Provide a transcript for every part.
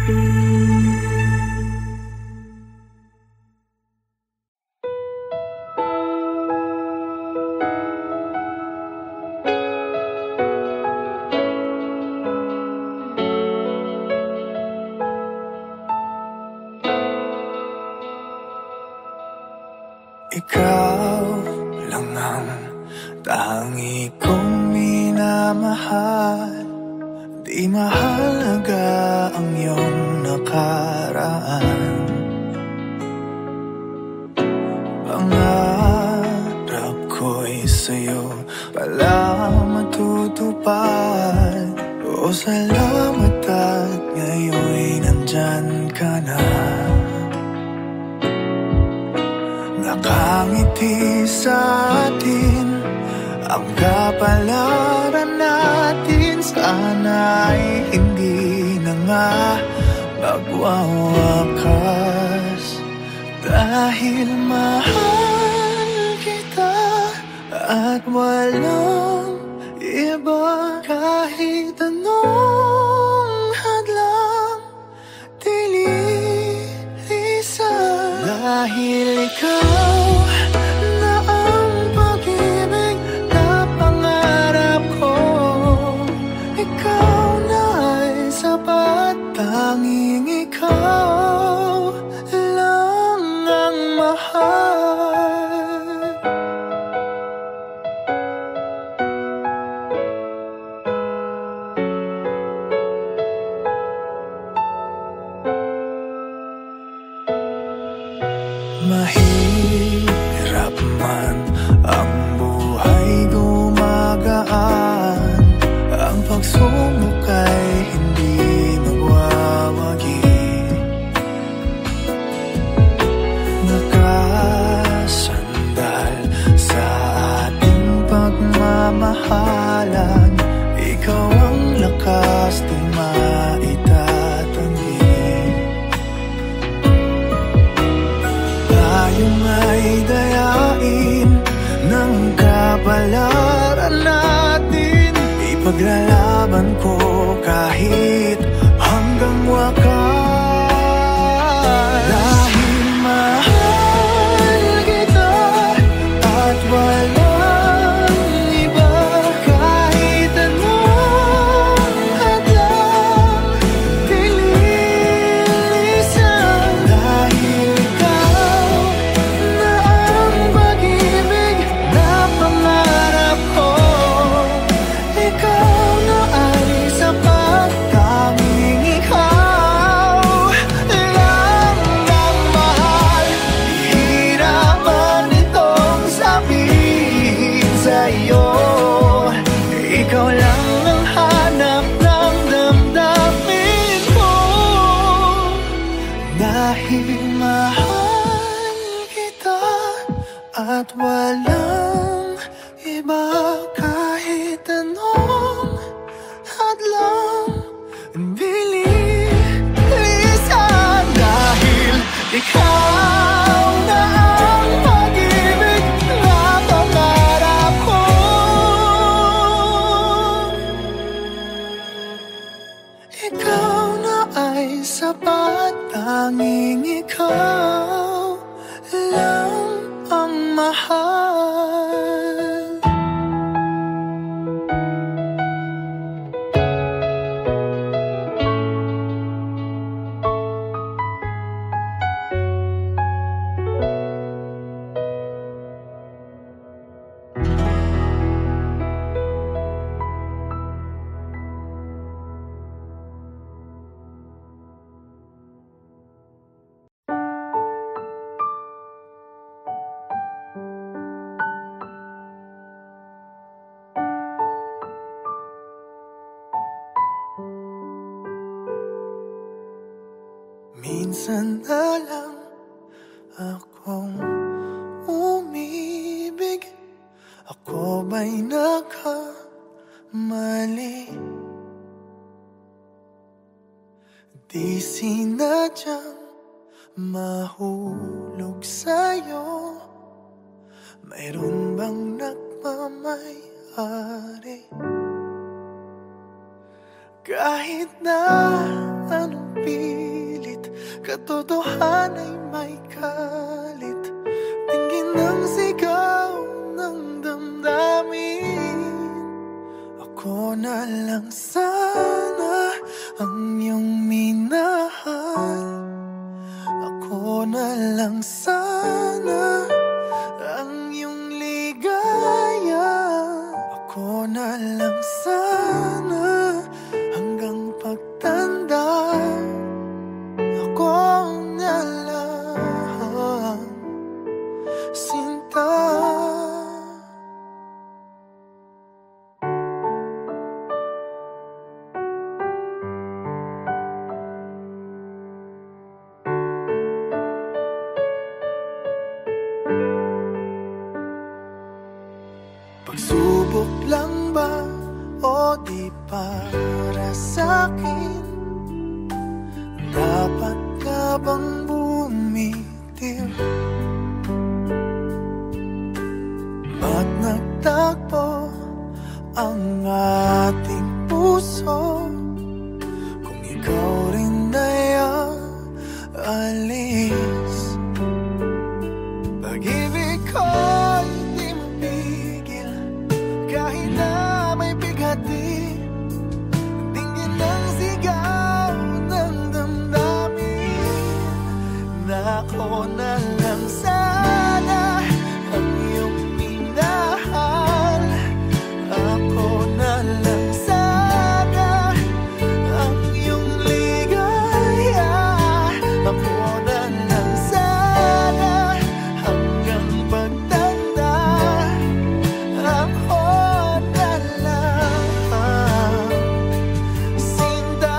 Ikaw lang ang tangi kong minamahal. Di mahalaga ang iyong nakaraan. Pangarap ko'y sa'yo pala matutupad. O salamat at ngayon'y nandyan ka na. Nakangiti sa atin ang kapalaran natin. Sana'y hindi na nga magwawakas. Dahil mahal kita at walang iba. Kahit anong hadlang dililisan. Dahil ikaw na ang pag-ibig na pangarap ko. Ikaw na ay sapat. Tanging ikaw lang ang mahal. Mahirap man ang buhay gumagaan. Ang pagsubok ay hindi magwawagi. Nakasandal sa ating pagmamahalan. Ikaw ang lakas di maitatanggi. Tayo ay dayain ng kapalaran natin. Ipaglalaban ko kahit hanggang wakas. Dahil mahal kita at walang iba. Kahit anong hadlang dililisan. Dahil ikaw na ang pag-ibig na pangarap ko. Ikaw na ay sapat. Tanging ikaw lang ang mahal. Hihirapan itong sabihin sa'yo. Ikaw lang ang hanap ng damdamin ko. Dahil mahal kita at walang iba. Kahit anong hadlang dililisan. Dahil ikaw na ang pag-ibig na pangarap ko. Ikaw na ay sapat. Tanging ikaw lang ang mahal. Minsan na lang akong umibig. Ako ba'y nakamali? Di sinadyang mahulog sa'yo. Mayroon bang nagmamay-ari? Kahit na anong pilit, katotohan ay may kalit. Tingin ng sigaw ng damdamin. Ako na lang sana ang iyong minahal. Ako na lang sana ang iyong ligaya. Ako na lang sana hanggang pagtanda. Ako na lang, Sinta. Pagsubok lang ba o di para sa'kin? Dapat ka bang bumitiw? Ba't nagtagpo ang ating puso kung ikaw rin ay aalis? Pag-ibig ko'y di mapigil kahit na may bighati. Tingin ng sigaw ng damdamin na ako na lang sana ang iyong minahal. Ako na lang sana ang iyong ligaya. Ako na lang sana hanggang pagtanda. Ako na lang, Sinta.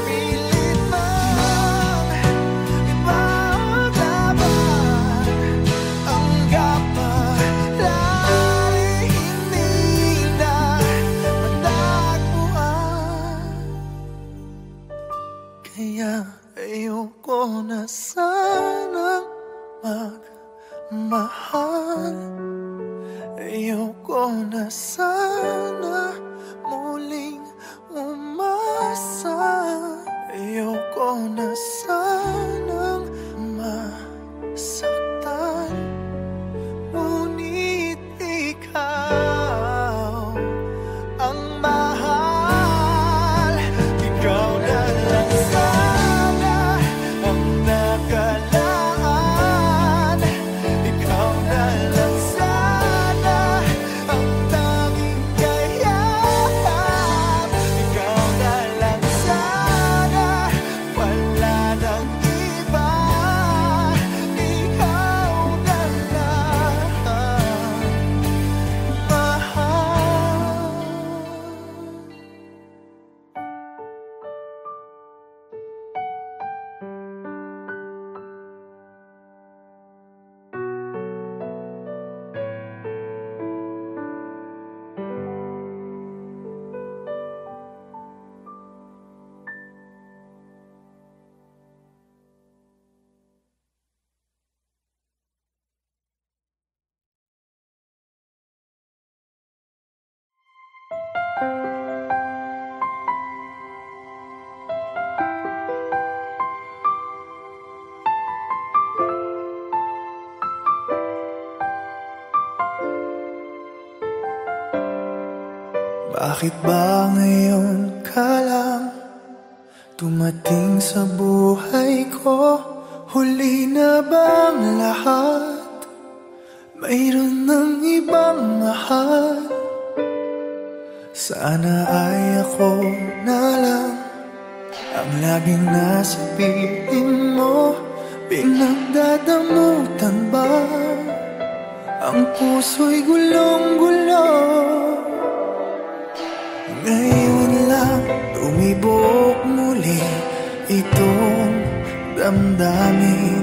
Pilit man ipaglaban ang kapalaran, hindi na matagpuan. Kaya ayoko na sanang magmahal. Ayoko na sana muling umasa. Ayoko na sanang masaktan. Ngunit ikaw ang mahal. Ikaw na lang sana ang nakalaan. Ikaw na lang sana ang tanging kayahan. Ikaw na lang sana, wala nang iba. Ikaw na lang mahal. Bakit ba ngayon ka lang dumating sa buhay ko? Huli na bang lahat? Mayroon ng ibang mahal. Sana ay ako na lang ang laging nasa piling mo. Pinagdadamutan ba ang puso'y gulong-gulo? Ngayon lang tumibok muli itong damdamin.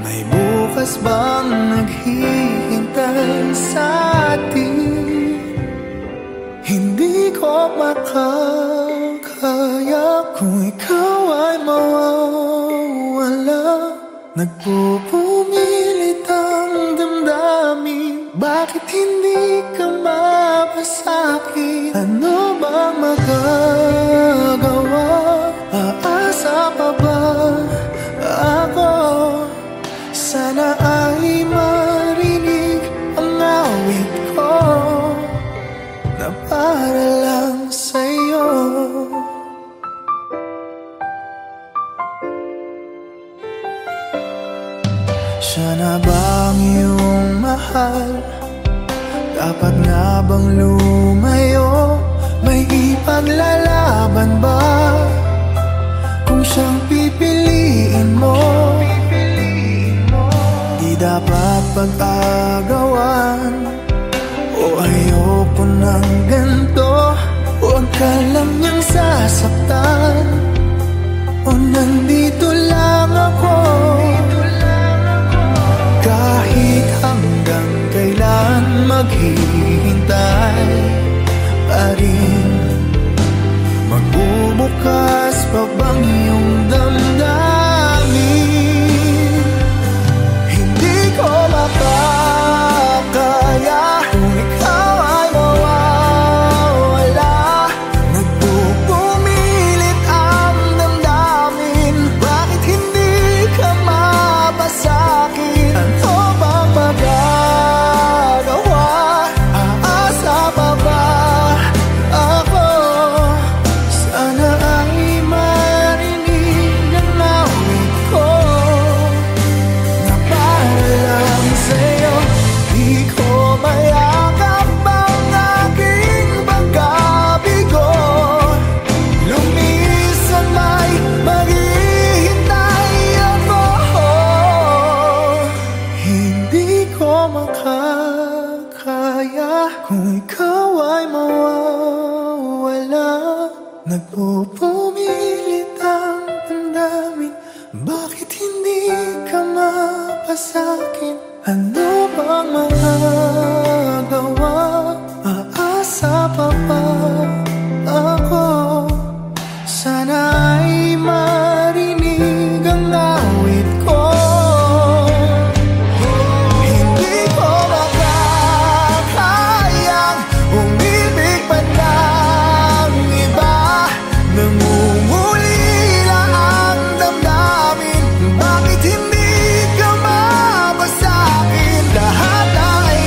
May bukas bang naghihintay sa atin? Hindi ko makakaya kung ikaw ay mawawala. Nagpupumilit ang damdamin. Bakit hindi ka mapasakit? Ano bang magagawa? Siya na bang iyong mahal? Dapat nga bang lumayo? May ipaglalaban ba? Kung siyang pipiliin mo, di dapat pag-agawan. O ayoko ng ganito, huwag ka lang niyang sasaktan. O nandito lang ako, kahit hanggang kailan maghihintay pa rin. Magbubukas pa bang iyong damdamin? Hindi ko makakaya kung ikaw ay mawawala. Nagpupumilit ang damdamin, bakit hindi ka mapasakin? Ano bang magagawa? Aasa pa ba ako? Sana ay marinig ang awit ko, na para lang sa'yo. Di ko mayakap ang aking pagkabigo. Lumisan may maghihintay ako. Hindi ko makakaya kung ikaw ay mawawala. Nagpupumilit ang damdamin, bakit hindi ka mapasakin? Ano bang magagawa? Aasa pa ba ako? Sana ay marinig ang awit ko. Hindi ko makakayang umibig pa ng iba. Nangungulila ang damdamin, bakit hindi ka mapasakin? Lahat ay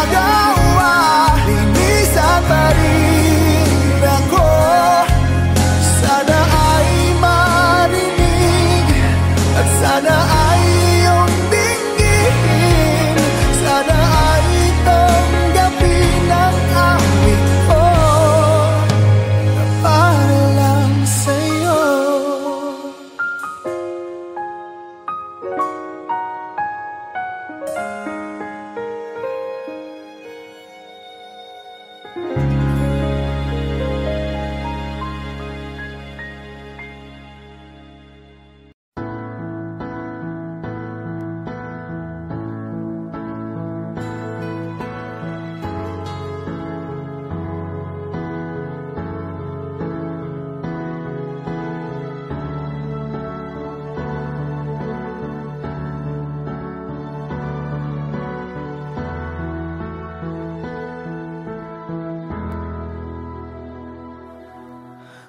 nagawa, linisan pa rin ako. Sana ay marinig at sana ay iyong tingin. Sana ay tanggapin ang awit ko, na para lang sa'yo.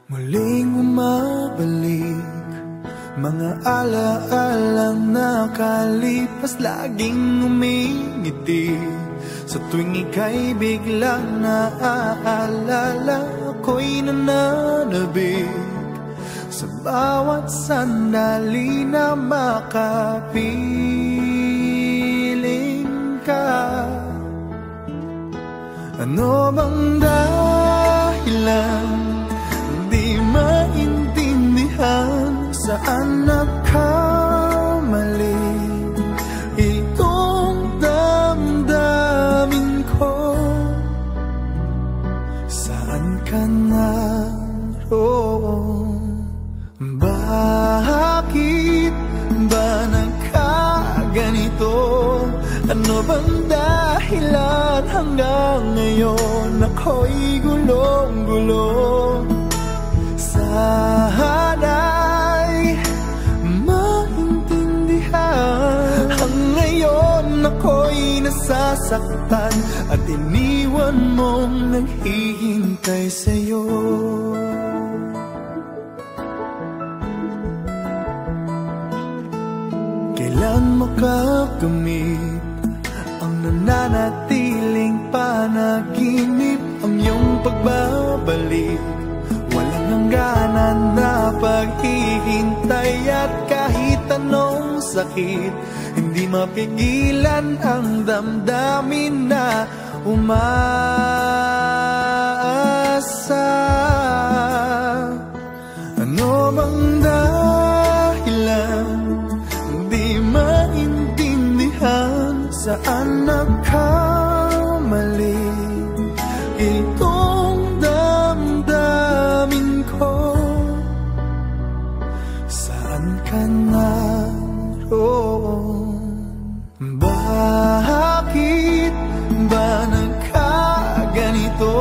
Muling bumabalik mga alaalang nakalipas, laging umingiti sa tuwing ika'y biglang naaalala. Ako'y nananabik sa bawat sandali na makapiling ka. Ano bang dahilan? Di maintindihan saan nagkamali itong damdamin ko. Saan ka naroon? Bakit ba nagkaganito? Ano bang dahilan hanggang ngayon ako'y gulong-gulong? Sana'y maintindihan. Ang ngayon ako'y nasasaktan at iniwan mong naghihintay sa'yo. Kailan makakamit ang nananatiling panaginip? Ang iyong pagbabalik, walang hangganan na paghihintay. At kahit anong sakit, di mapigilan ang damdamin na umaasa. Ano bang dahilan di maintindihan, saan nagkamali itong damdamin ko? Saan ka naroon? Bakit ba nagkaganito?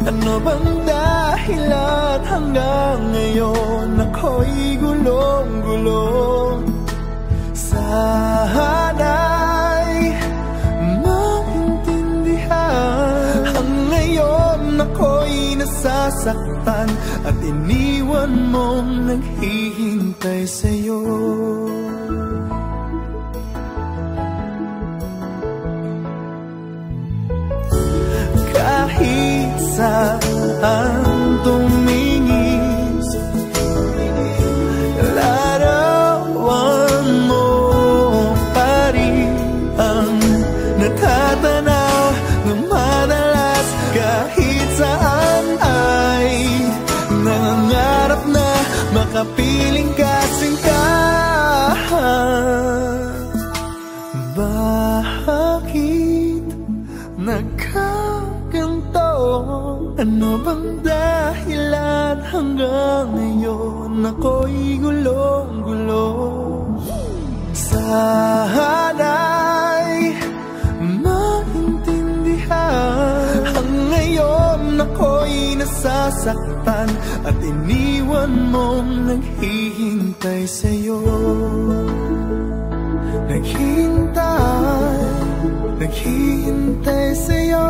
Ano bang dahilan hanggang ngayon ako'y gulong-gulong? Sana'y maintindihan, ang ngayon ako'y nasasaktan at iniwan mong naghihintay sa'yo. Kahit saan tumingin, larawan mo pa rin ang natatanaw ng madalas. Kahit saan ay nangangarap na makapiling kasing ka. Bakit nagkaganto? Ano bang dahilan hanggang ngayon ako'y gulong-gulong? Sana'y maintindihan, ang ngayon ako'y nasasaktan at iniwan mong naghihintay sa'yo. Naghihintay sa'yo.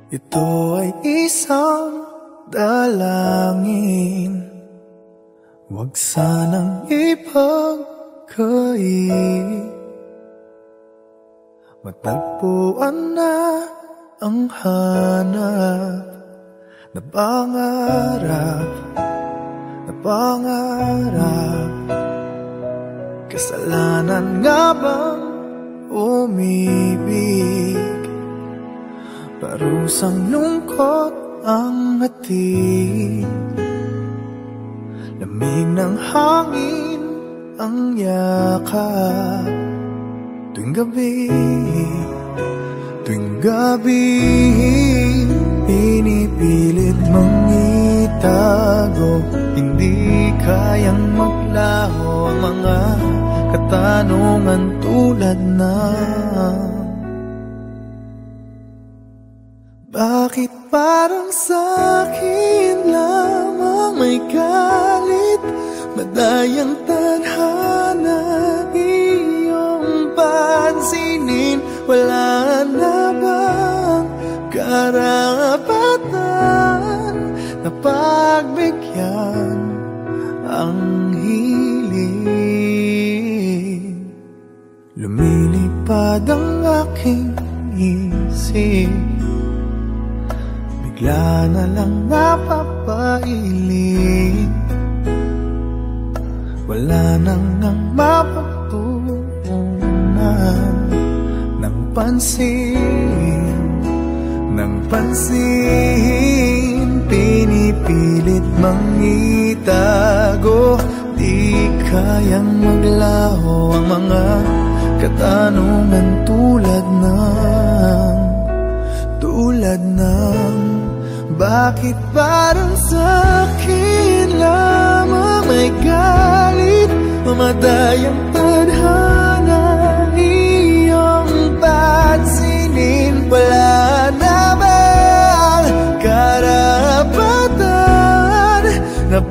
Ito ay isang dalangin, huwag sanang ipagkait. Matagpuan na ang hanap na pangarap, na pangarap. Kasalanan nga bang umibig? Parusang lungkot ang hatid, lamig ng hangin ang yakap. Tuwing gabi, pinipilit mong itago. Hindi kayang maglaho ang mga katanungan tulad ng bakit parang sa'kin lamang may galit, madayang tadhana iyong pansinin? Wala na bang karapatan na pagbigyan ang hiling? Lumilipad ang aking isip, bigla na lang napapailing. Wala nang ang mapagtuunan ng pansin, ng pansin. Pinipilit mang itago, di kayang maglaho ang mga katanungan tulad ng bakit parang sa'kin lamang may galit, mamadayang tadhana iyong pansinin? Wala na bang karapatan na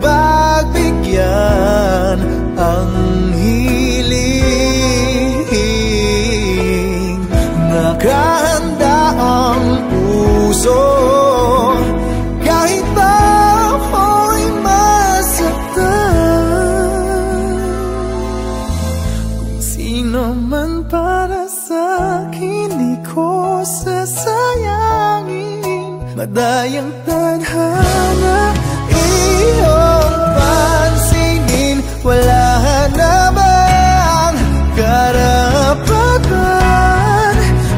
puso. Kahit pa ako'y masaktan, kung sino man para sa'kin di ko sasayangin. Madayang tadhana iyong pansinin, wala namang karapatan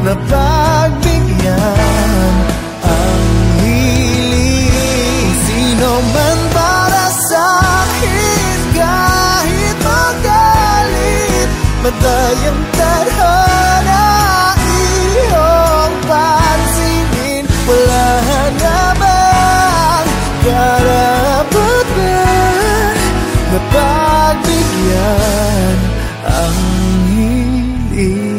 na pagbigyan ang hiling. Sino man para sa'kin kahit magalit, madayang tadhana iyong pansinin, wala namang karapatan na pagbigyan ang hiling.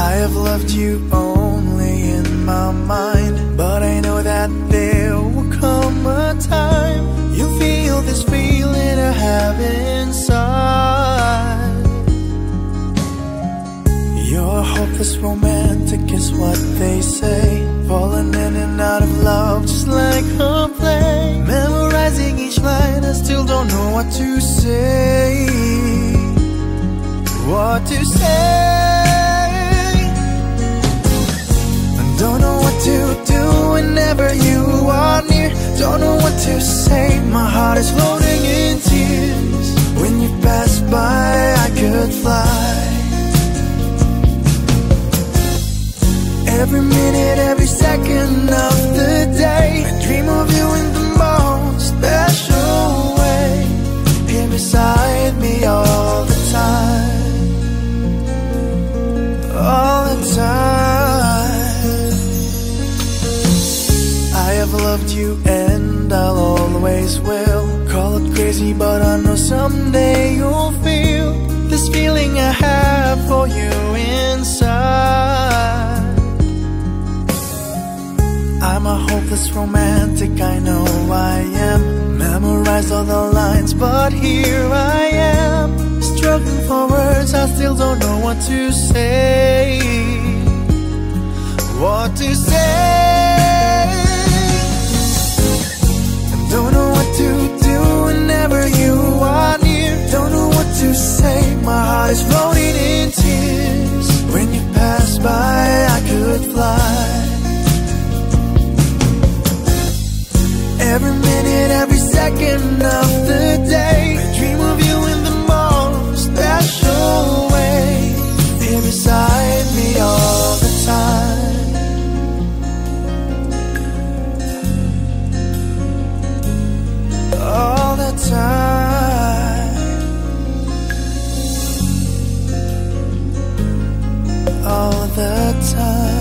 I've loved you only in my mind, but I know that there will come a time you'll feel this feeling I have inside. You're hopeless romantic is what they say, falling in and out of love just like a play. Memorizing each line, I still don't know what to say. What to say? Don't know what to do whenever you are near. Don't know what to say, my heart is floating in tears. When you pass by, I could fly. Every minute, every second of the day, I dream of you in the most special way. Here beside me all the time, all the time. I have loved you and I'll always will. Call it crazy, but I know someday you'll feel this feeling I have for you inside. I'm a hopeless romantic, I know I am. Memorized all the lines, but here I am, struggling for words, I still don't know what to say. What to say? Don't know what to do whenever you are near. Don't know what to say, my heart is floating in tears. When you pass by, I could fly. Every minute, every second of the day, I dream of you in the most special way. Here beside me all the time, all the time, all the time.